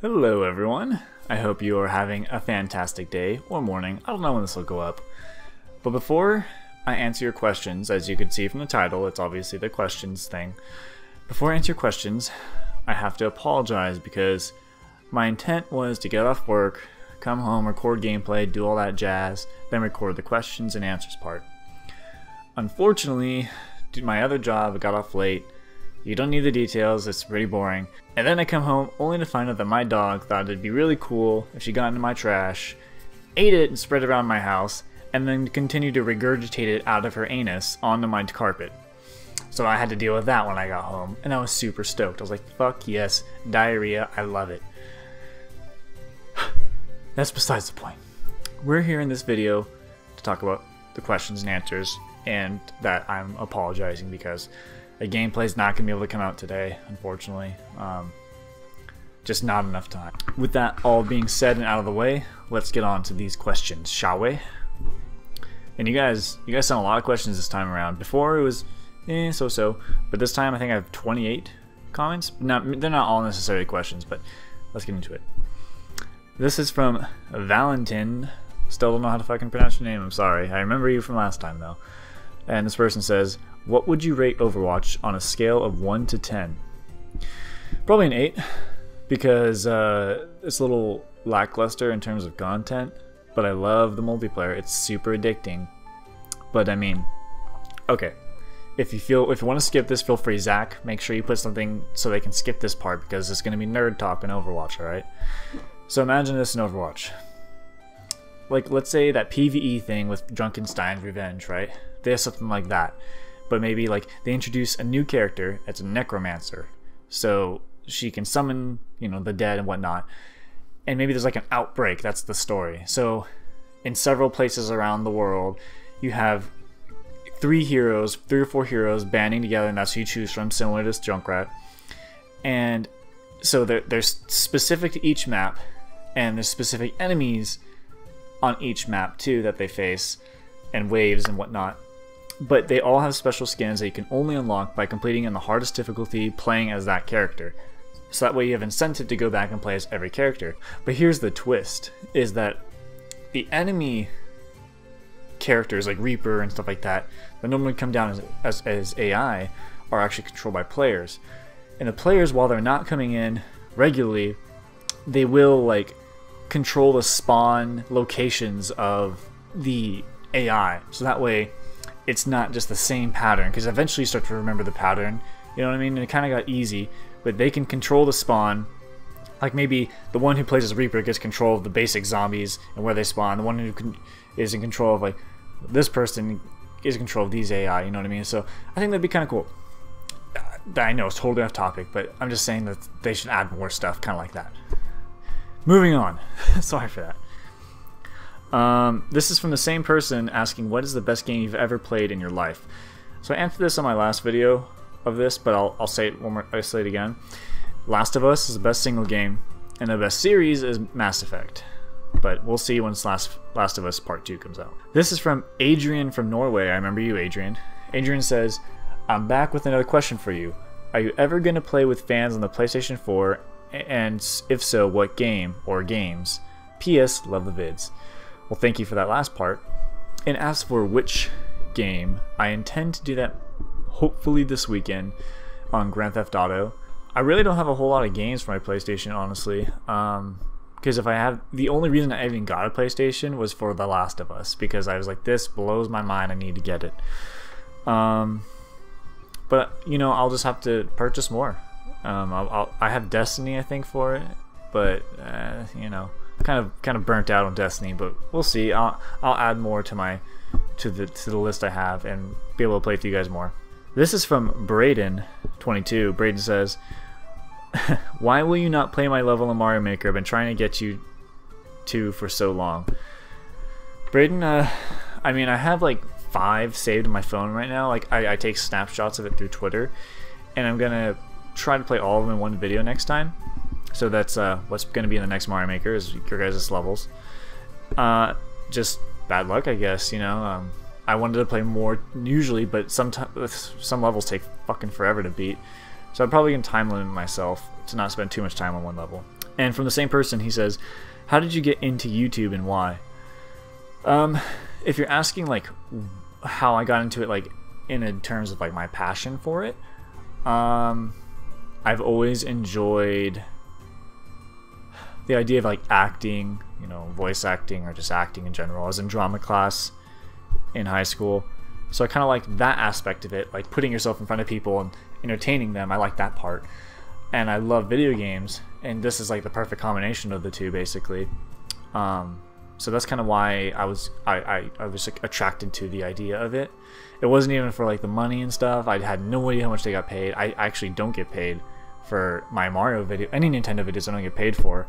Hello everyone, I hope you are having a fantastic day or morning. I don't know when this will go up. But before I answer your questions, as you can see from the title, it's obviously the questions thing. Before I answer your questions, I have to apologize because my intent was to get off work, come home, record gameplay, do all that jazz, then record the questions and answers part. Unfortunately, due to my other job, I got off late. You don't need the details, it's pretty boring. And then I come home only to find out that my dog thought it'd be really cool if she got into my trash, ate it and spread it around my house, and then continued to regurgitate it out of her anus onto my carpet. So I had to deal with that when I got home, and I was super stoked. I was like, fuck yes, diarrhea, I love it. That's besides the point. We're here in this video to talk about the questions and answers, and that I'm apologizing because the gameplay's not going to be able to come out today, unfortunately. Just not enough time. With that all being said and out of the way, let's get on to these questions, shall we? And you guys sent a lot of questions this time around. Before it was so-so, but this time I think I have 28 comments. They're not all necessarily questions, but let's get into it. This is from Valentin. Still don't know how to fucking pronounce your name, I'm sorry. I remember you from last time though. And this person says, what would you rate Overwatch on a scale of 1 to 10? Probably an 8, because it's a little lackluster in terms of content, but I love the multiplayer. It's super addicting. But I mean, okay, if you want to skip this, feel free. Zach, make sure you put something so they can skip this part because it's going to be nerd talk in Overwatch, alright? So imagine this in Overwatch. Like, let's say that PvE thing with Drunkenstein's Revenge, right? They have something like that. But maybe like they introduce a new character that's a necromancer, so she can summon, you know, the dead and whatnot. And maybe there's like an outbreak. That's the story. So in several places around the world, you have 3 or 4 heroes banding together, and that's who you choose from, similar to Junkrat. And so they're specific to each map, and there's specific enemies on each map too that they face, and waves and whatnot. But they all have special skins that you can only unlock by completing in the hardest difficulty playing as that character. So that way you have incentive to go back and play as every character. But here's the twist, is that the enemy characters like Reaper and stuff like that normally come down as AI are actually controlled by players. And the players, while they're not coming in regularly, they will like control the spawn locations of the AI. So that way it's not just the same pattern, because eventually you start to remember the pattern, you know what I mean? And it kind of got easy, but they can control the spawn. Like maybe the one who plays as Reaper gets control of the basic zombies and where they spawn. The one who is in control of like this person is in control of these AI, you know what I mean? So I think that'd be kind of cool. I know it's totally off topic, but I'm just saying that they should add more stuff kind of like that. Moving on. Sorry for that. This is from the same person asking, what is the best game you've ever played in your life? So I answered this on my last video of this, but I'll say it one more. I'll say it again. Last of Us is the best single game, and the best series is Mass Effect. But we'll see once Last of Us Part 2 comes out. This is from Adrian from Norway. I remember you, Adrian. Adrian says, I'm back with another question for you. Are you ever going to play with fans on the PlayStation 4? And if so, what game or games? P.S. Love the vids. Well, thank you for that last part. And as for which game, I intend to do that hopefully this weekend on Grand Theft Auto. I really don't have a whole lot of games for my PlayStation, honestly. Because if I have, the only reason I even got a PlayStation was for The Last of Us, because I was like, this blows my mind, I need to get it. But you know, I'll just have to purchase more. I have Destiny, I think, for it, but you know, kind of burnt out on Destiny. But we'll see. I'll add more to the list I have and be able to play with you guys more. This is from Braden22. Braden says, why will you not play my level in Mario Maker? I've been trying to get you to for so long. Braden, I mean, I have like 5 saved in my phone right now. Like I take snapshots of it through Twitter, and I'm gonna try to play all of them in one video next time. So that's what's gonna be in the next Mario Maker, is your guys' levels. Just bad luck, I guess, you know. I wanted to play more usually, but sometimes some levels take fucking forever to beat. So I'm probably gonna time limit myself to not spend too much time on one level. And from the same person, he says, how did you get into YouTube and why? If you're asking like how I got into it, like in terms of like my passion for it, I've always enjoyed the idea of like acting, you know, voice acting or just acting in general. I was in drama class in high school, so I kind of like that aspect of it, like putting yourself in front of people and entertaining them. I like that part, and I love video games, and this is like the perfect combination of the two, basically. So that's kind of why I was like, attracted to the idea of it. It wasn't even for like the money and stuff. I had no idea how much they got paid. I actually don't get paid for my Mario video. Any Nintendo videos I don't get paid for,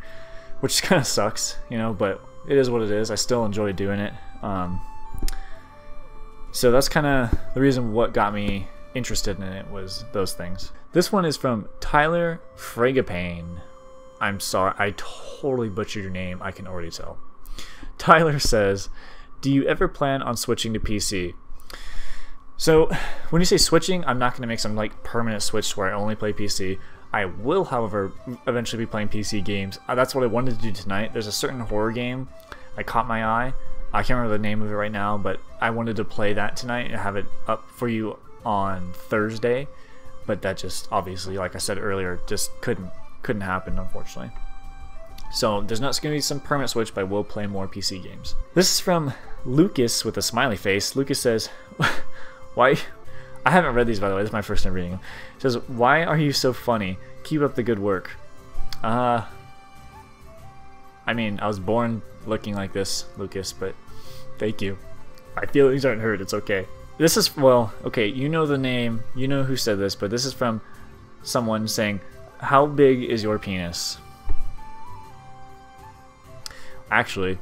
which kind of sucks, you know, but it is what it is. I still enjoy doing it. So that's kind of the reason what got me interested in it, was those things. This one is from Tyler Fragapane. I'm sorry, I totally butchered your name, I can already tell. Tyler says, do you ever plan on switching to PC? So when you say switching, I'm not going to make some like permanent switch where I only play PC. I will, however, eventually be playing PC games. That's what I wanted to do tonight. There's a certain horror game that caught my eye. I can't remember the name of it right now, but I wanted to play that tonight and have it up for you on Thursday. But that just, obviously, like I said earlier, just couldn't happen, unfortunately. So there's not going to be some permanent switch, but I will play more PC games. This is from Lucas with a smiley face. Lucas says, why... I haven't read these, by the way. This is my first time reading them. It says, why are you so funny? Keep up the good work. I mean, I was born looking like this, Lucas, but thank you. My feelings aren't hurt. It's okay. This is, well, okay, you know the name. You know who said this, but this is from someone saying, how big is your penis? Actually,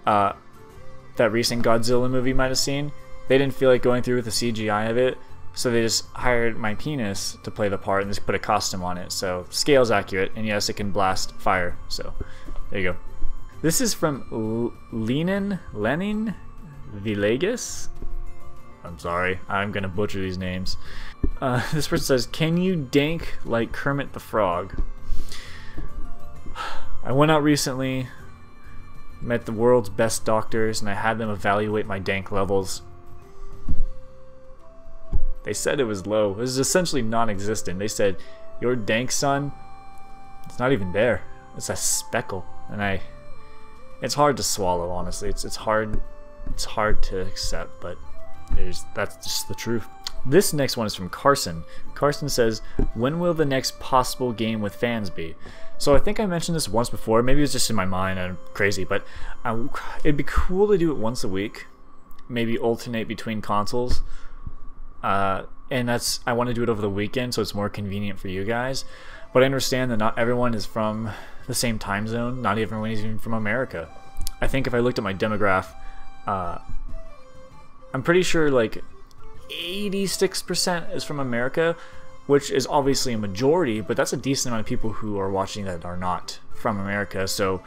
that recent Godzilla movie you might have seen, they didn't feel like going through with the CGI of it, so they just hired my penis to play the part and just put a costume on it. So scale's accurate, and yes, it can blast fire. So there you go. This is from Lenin Villegas. I'm sorry, I'm gonna butcher these names. This person says, can you dank like Kermit the Frog? I went out recently, met the world's best doctors, and I had them evaluate my dank levels. They said it was low. It was essentially non-existent. They said, your dank, son, it's not even there. It's a speckle. And it's hard to swallow, honestly. It's hard to accept, but that's just the truth. This next one is from Carson. Carson says, when will the next possible game with fans be? So I think I mentioned this once before. Maybe it was just in my mind and I'm crazy, but it'd be cool to do it once a week. Maybe alternate between consoles. And I want to do it over the weekend so it's more convenient for you guys. But I understand that not everyone is from the same time zone. Not everyone is even from America. I think if I looked at my demographic, I'm pretty sure like 86% is from America, which is obviously a majority, but that's a decent amount of people who are watching that are not from America. So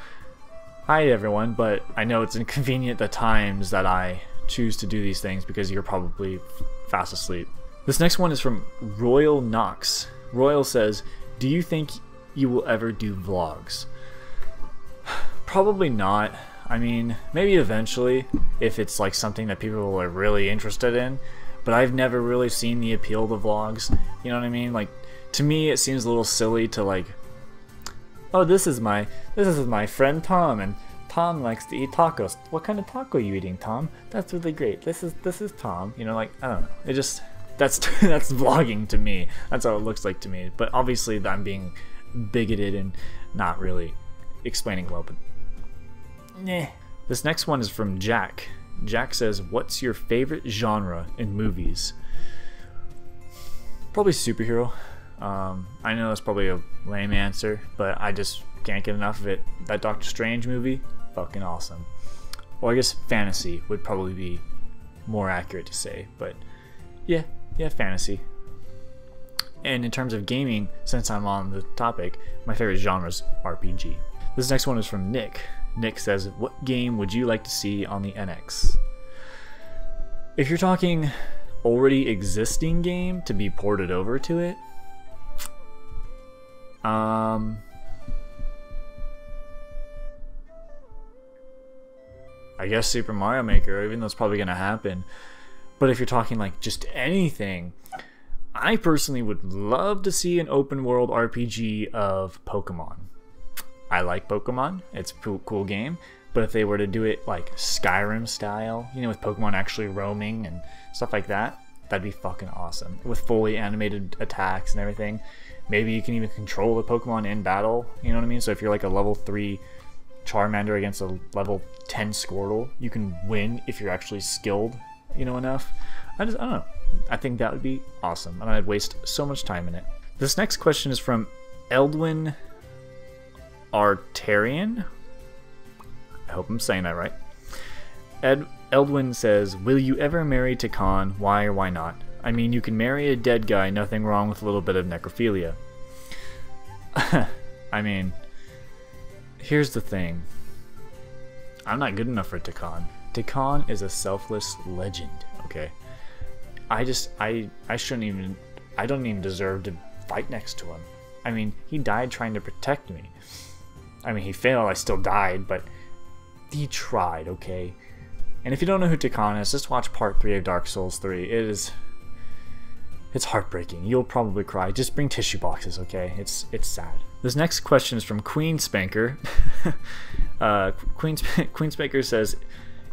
hi everyone, but I know it's inconvenient the times that I choose to do these things because you're probably fast asleep. This next one is from Royal Knox. Royal says, do you think you will ever do vlogs? Probably not. I mean, maybe eventually if it's like something that people are really interested in, but I've never really seen the appeal to vlogs. You know what I mean? Like, to me it seems a little silly to like, oh, this is my friend Tom, and Tom likes to eat tacos. What kind of taco are you eating, Tom? That's really great. This is Tom. You know, like, I don't know. It just, that's vlogging to me. That's how it looks like to me. But obviously I'm being bigoted and not really explaining well, but nah. This next one is from Jack. Jack says, what's your favorite genre in movies? Probably superhero. I know that's probably a lame answer, but I just can't get enough of it. That Doctor Strange movie, fucking awesome. Or I guess fantasy would probably be more accurate to say, but yeah, fantasy. And in terms of gaming, since I'm on the topic, my favorite genre is RPG. This next one is from Nick. Nick says, what game would you like to see on the NX? If you're talking already existing game to be ported over to it, I guess Super Mario Maker, even though it's probably gonna happen. But if you're talking like just anything, I personally would love to see an open world RPG of Pokemon. I like Pokemon, it's a cool game, but if they were to do it like Skyrim style, you know, with Pokemon actually roaming and stuff like that, that'd be fucking awesome. With fully animated attacks and everything. Maybe you can even control the Pokemon in battle, you know what I mean? So if you're like a level 3 Charmander against a level 10 Squirtle, you can win if you're actually skilled, you know, enough. I don't know. I think that would be awesome, and I'd waste so much time in it. This next question is from Eldwin Artarian. I hope I'm saying that right. Eldwin says, will you ever marry Takan? Why or why not? I mean, you can marry a dead guy, nothing wrong with a little bit of necrophilia. I mean, here's the thing. I'm not good enough for Takan. Takan is a selfless legend, okay? I don't even deserve to fight next to him. I mean, he died trying to protect me. I mean, he failed, I still died, but he tried, okay? And if you don't know who Takan is, just watch part 3 of Dark Souls 3. It's heartbreaking. You'll probably cry. Just bring tissue boxes, okay? It's sad. This next question is from Queen Spanker. Queen Spanker says,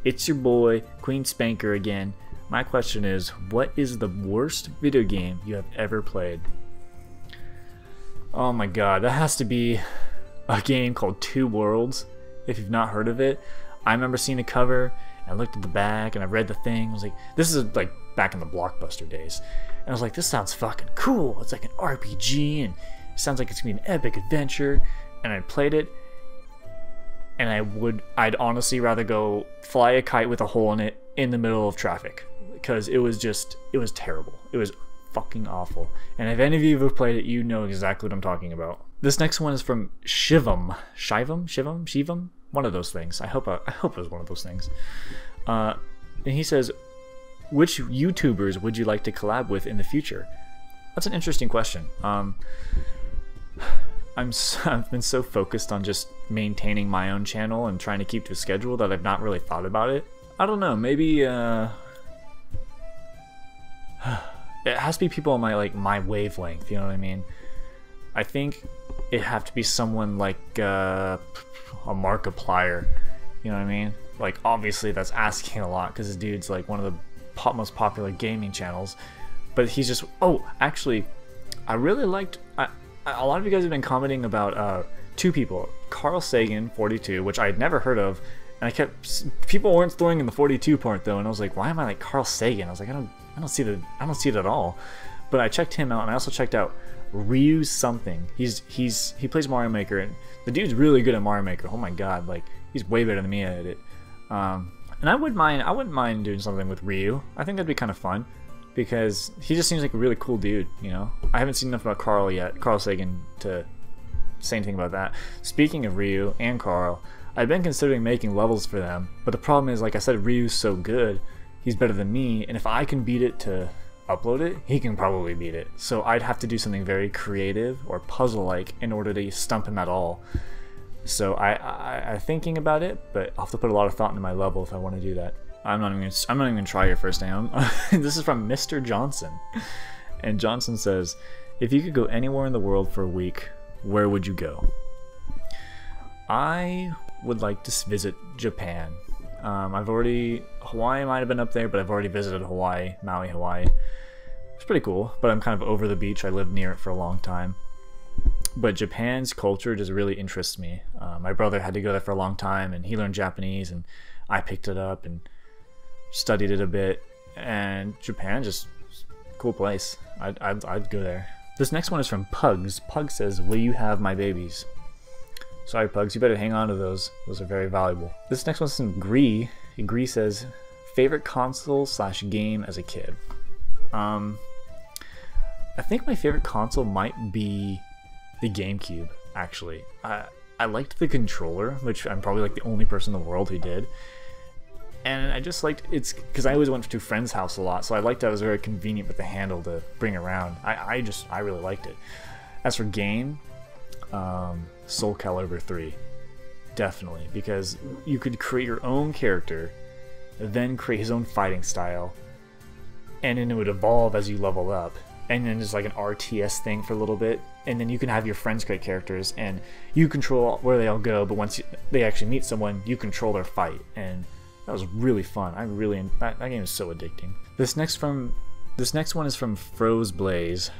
it's your boy, Queen Spanker again. My question is, what is the worst video game you have ever played? Oh my god, that has to be a game called Two Worlds. If you've not heard of it, I remember seeing the cover, and I looked at the back, and I read the thing. I was like, this is like back in the Blockbuster days. And I was like, this sounds fucking cool. It's like an RPG, and it sounds like it's gonna be an epic adventure. And I played it, and I'd honestly rather go fly a kite with a hole in it in the middle of traffic, because it was terrible. It was fucking awful. And if any of you have played it, you know exactly what I'm talking about. This next one is from Shivam, one of those things. I hope it was one of those things. And he says, which YouTubers would you like to collab with in the future? That's an interesting question. I've been so focused on just maintaining my own channel and trying to keep to a schedule that I've not really thought about it. I don't know, maybe it has to be people on my wavelength, you know what I mean? I think it'd have to be someone like a Markiplier, you know what I mean? Like, obviously that's asking a lot, because this dude's like one of the most popular gaming channels, but he's just, oh, actually, I really liked, a lot of you guys have been commenting about two people, Carl Sagan 42, which I had never heard of, and people weren't throwing in the 42 part though, and I was like, why am I like Carl Sagan? I was like, I don't see it at all. But I checked him out, and I also checked out Ryu something. He plays Mario Maker, and the dude's really good at Mario Maker. Oh my god, like he's way better than me at it. And I wouldn't mind doing something with Ryu. I think that'd be kind of fun, because he just seems like a really cool dude, you know? I haven't seen enough about Carl Sagan, to say anything about that. Speaking of Ryu and Carl, I've been considering making levels for them, but the problem is, like I said, Ryu's so good, he's better than me, and if I can beat it to upload it, he can probably beat it. So I'd have to do something very creative or puzzle-like in order to stump him at all. So I'm thinking about it, but I'll have to put a lot of thought into my level if I want to do that. I'm not even gonna try your first name. This is from Mr. Johnson, and Johnson says, if you could go anywhere in the world for a week, where would you go? I would like to visit Japan. Hawaii might have been up there, but I've already visited Hawaii, Maui, Hawaii. It's pretty cool, but I'm kind of over the beach. I lived near it for a long time. But Japan's culture just really interests me. My brother had to go there for a long time, and he learned Japanese, and I picked it up and studied it a bit. And Japan, just a cool place. I'd go there. This next one is from Pugs. Pug says, will you have my babies? Sorry, Pugs, you better hang on to those. Those are very valuable. This next one's from Gree. Gree says, favorite console/game as a kid? I think my favorite console might be the GameCube, actually. I liked the controller, which I'm probably like the only person in the world who did. And I just liked, it's because I always went to a friend's house a lot, so I liked that it was very convenient with the handle to bring around. I really liked it. As for game, Soul Calibur 3. definitely, because you could create your own character, then create his own fighting style, and then it would evolve as you level up, and then there's like an RTS thing for a little bit, and then you can have your friends create characters, and you control where they all go, but once they actually meet someone, you control their fight, and that was really fun. That game is so addicting. This next one is from Froze Blaze.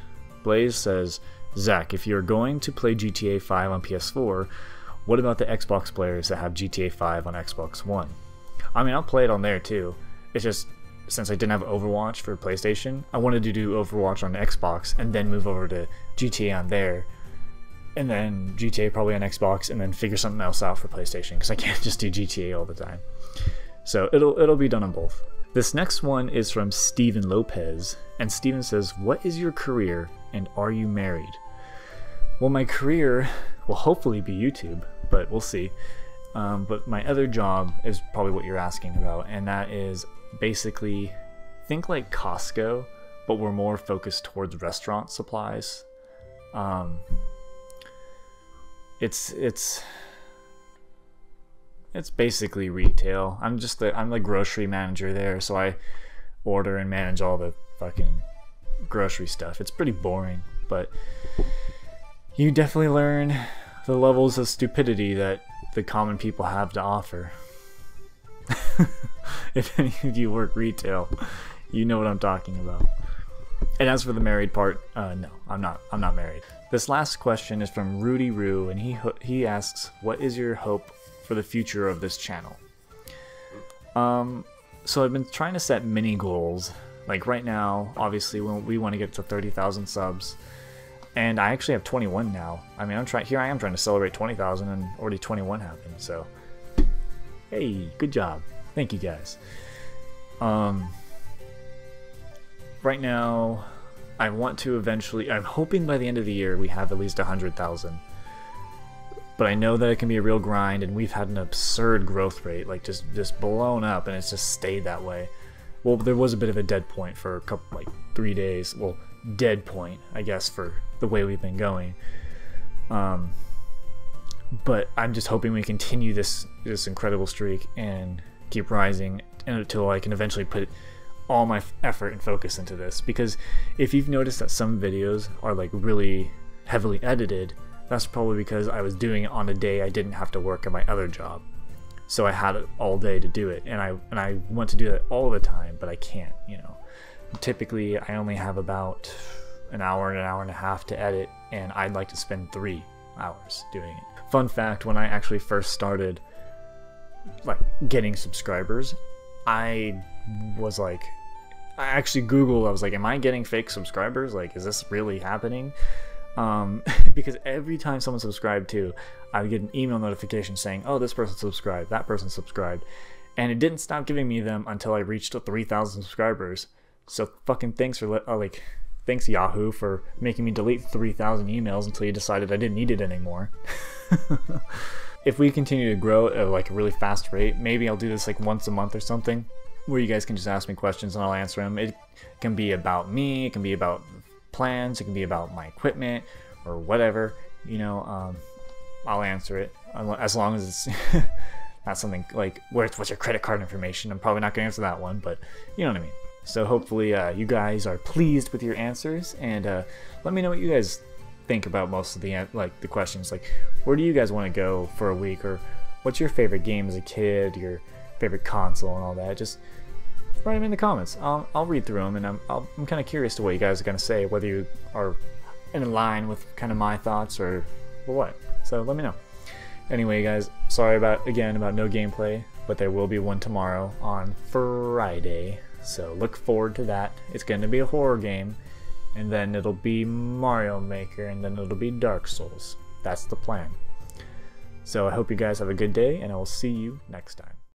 Blaze says, Zach, if you're going to play GTA 5 on PS4, what about the Xbox players that have GTA 5 on Xbox One? I mean, I'll play it on there too. It's just, since I didn't have Overwatch for PlayStation, I wanted to do Overwatch on Xbox and then move over to GTA on there, and then GTA probably on Xbox, and then figure something else out for PlayStation, because I can't just do GTA all the time. So it'll be done on both. This next one is from Steven Lopez, and Steven says, what is your career and are you married? Well, my career will hopefully be YouTube, but we'll see. But my other job is probably what you're asking about, and that is basically, think like Costco, but we're more focused towards restaurant supplies. It's basically retail. I'm the grocery manager there, so I order and manage all the fucking grocery stuff. It's pretty boring, but you definitely learn the levels of stupidity that the common people have to offer. If any of you work retail, you know what I'm talking about. And as for the married part, no, I'm not married. This last question is from Rudy Roo, and he asks, what is your hope for the future of this channel? So I've been trying to set mini goals. Like right now, obviously we want to get to 30,000 subs, and I actually have 21 now. I mean, here I am trying to celebrate 20,000, and already 21 happened. So, hey, good job. Thank you guys. Right now, I want to eventually. I'm hoping by the end of the year we have at least 100,000. But I know that it can be a real grind, and we've had an absurd growth rate, like just blown up, and it's just stayed that way. Well, there was a bit of a dead point for a couple, like 3 days. Well, dead point, I guess, for the way we've been going. But I'm just hoping we continue this incredible streak and keep rising until I can eventually put all my effort and focus into this. Because if you've noticed that some videos are like really heavily edited, that's probably because I was doing it on a day I didn't have to work at my other job. So I had it all day to do it, and I want to do that all the time, but I can't, you know. Typically, I only have about an hour and a half to edit, and I'd like to spend 3 hours doing it. Fun fact, when I actually first started like getting subscribers, I actually Googled, I was like, am I getting fake subscribers? Like, is this really happening? Because every time someone subscribed to, I would get an email notification saying, oh, this person subscribed, that person subscribed, and it didn't stop giving me them until I reached 3,000 subscribers. So fucking thanks for thanks Yahoo for making me delete 3,000 emails until you decided I didn't need it anymore. If we continue to grow at like a really fast rate, maybe I'll do this like once a month or something, where you guys can just ask me questions and I'll answer them. It can be about me, it can be about plans, it can be about my equipment or whatever, you know. I'll answer it as long as it's not something like what's your credit card information. I'm probably not gonna answer that one, but you know what I mean. So hopefully you guys are pleased with your answers, and let me know what you guys think about most of the questions. Like, where do you guys want to go for a week, or what's your favorite game as a kid, your favorite console, and all that? Just write them in the comments. I'll read through them, and I'm kind of curious to what you guys are gonna say, whether you are in line with kind of my thoughts or what. So let me know. Anyway, guys, sorry about no gameplay, but there will be one tomorrow on Friday. So look forward to that. It's going to be a horror game, and then it'll be Mario Maker, and then it'll be Dark Souls. That's the plan. So I hope you guys have a good day, and I will see you next time.